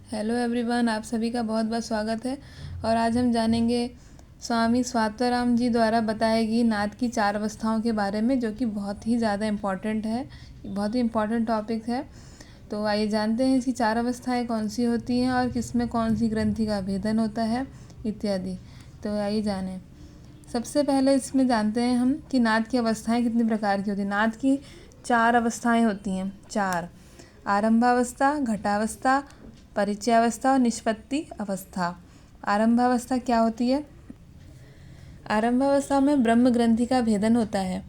Hello everyone, आप सभी का बहुत बहुत स्वागत है। और आज हम जानेंगे स्वामी स्वात्माराम जी द्वारा बताई गई नाद की 4 अवस्थाओं के बारे में, जो कि बहुत ही ज़्यादा इम्पॉर्टेंट है, बहुत ही इम्पॉर्टेंट टॉपिक है। तो आइए जानते हैं इसकी 4 अवस्थाएं कौन सी होती हैं और किसमें कौन सी ग्रंथि का भेदन होता है इत्यादि। तो आइए जानें। सबसे पहले इसमें जानते हैं हम कि नाद की अवस्थाएं कितने प्रकार की होती हैं। नाद की 4 अवस्थाएं होती हैं। 4: आरंभावस्था, घटावस्था, परिचयावस्था और निष्पत्ति अवस्था। आरंभावस्था क्या होती है? आरंभावस्था में ब्रह्म ग्रंथि का भेदन होता है।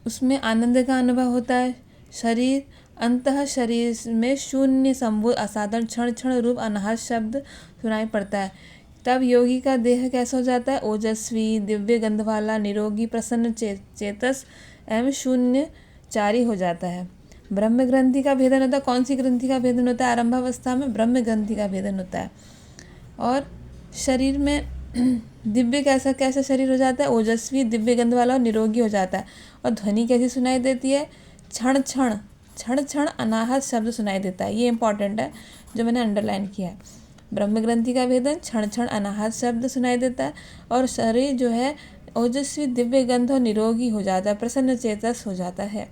उसमें आनंद का अनुभव होता है। शरीर अंतः शरीर में शून्य संबोध असाधारण क्षण क्षण रूप अनाहत शब्द सुनाई पड़ता है। तब योगी का देह कैसा हो जाता है? ओजस्वी, दिव्य गंध वाला, निरोगी, प्रसन्न चेतस एवं शून्यचारी हो जाता है। ब्रह्म ग्रंथि का भेदन होता है। कौन सी ग्रंथि का भेदन होता है? आरंभावस्था में ब्रह्म ग्रंथि का भेदन होता है। और शरीर में दिव्य कैसा कैसा शरीर हो जाता है? ओजस्वी, दिव्य गंध वाला और निरोगी हो जाता है। और ध्वनि कैसी सुनाई देती है? क्षण क्षण क्षण क्षण अनाहत शब्द सुनाई देता है। ये इंपॉर्टेंट है, जो मैंने अंडरलाइन किया है। ब्रह्म ग्रंथि का भेदन, क्षण क्षण अनाहत शब्द सुनाई देता है। और शरीर जो है ओजस्वी, दिव्य गंध और निरोगी हो जाता है, प्रसन्न चेतस हो जाता है।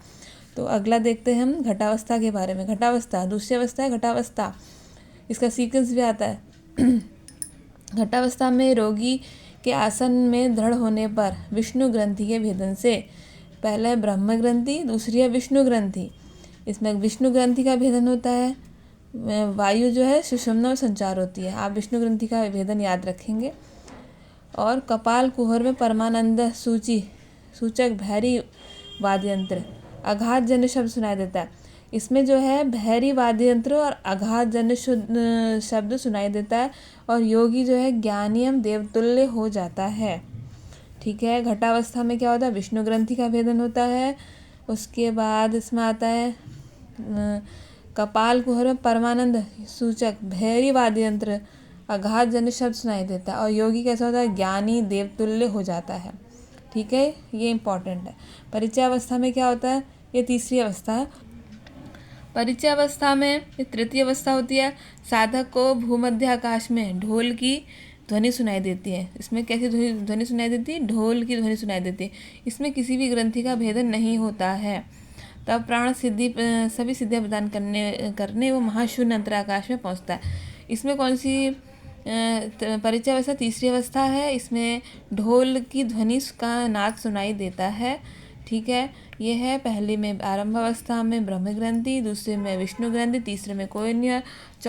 तो अगला देखते हैं हम घटावस्था के बारे में। घटावस्था दूसरी अवस्था है। घटावस्था इसका सीक्वेंस भी आता है। घटावस्था में रोगी के आसन में दृढ़ होने पर विष्णु ग्रंथि के भेदन से, पहला है ब्रह्म ग्रंथि, दूसरी है विष्णु ग्रंथि। इसमें विष्णु ग्रंथि का भेदन होता है। वायु जो है सुषुम्ना में संचार होती है। आप विष्णु ग्रंथि का भेदन याद रखेंगे। और कपाल कुहर में परमानंद सूचक भैरी वाद्य यंत्र आघात जन्य शब्द सुनाई देता है। इसमें जो है भैरी वाद्य यंत्र और आघात जन्य शब्द सुनाई देता है। और योगी जो है ज्ञानी एवं देवतुल्य हो जाता है। ठीक है। घटावस्था में क्या होता है? विष्णु ग्रंथि का भेदन होता है। उसके बाद इसमें आता है कपाल कुहर में परमानंद सूचक भैरी वाद्य यंत्र आघात जन्य शब्द सुनाई देता है। और योगी कैसा होता है? ज्ञानी देवतुल्य हो जाता है। ठीक है, ये इंपॉर्टेंट है। परिचय अवस्था में क्या होता है? ये तीसरी अवस्था है। परिचय अवस्था में ये तृतीय अवस्था होती है। साधक को भूमध्य आकाश में ढोल की ध्वनि सुनाई देती है। इसमें कैसी ध्वनि सुनाई देती है? ढोल की ध्वनि सुनाई देती है। इसमें किसी भी ग्रंथि का भेदन नहीं होता है। तब प्राण सिद्धि सभी सिद्धियां प्रदान करने वो महाशून्य अंतराकाश में पहुंचता है। इसमें कौन सी परिचय अवस्था? तीसरी अवस्था है। इसमें ढोल की ध्वनि का नाद सुनाई देता है। ठीक है। ये है पहले में आरंभ अवस्था में ब्रह्म ग्रंथि, दूसरे में विष्णु ग्रंथि, तीसरे में कोयन्य,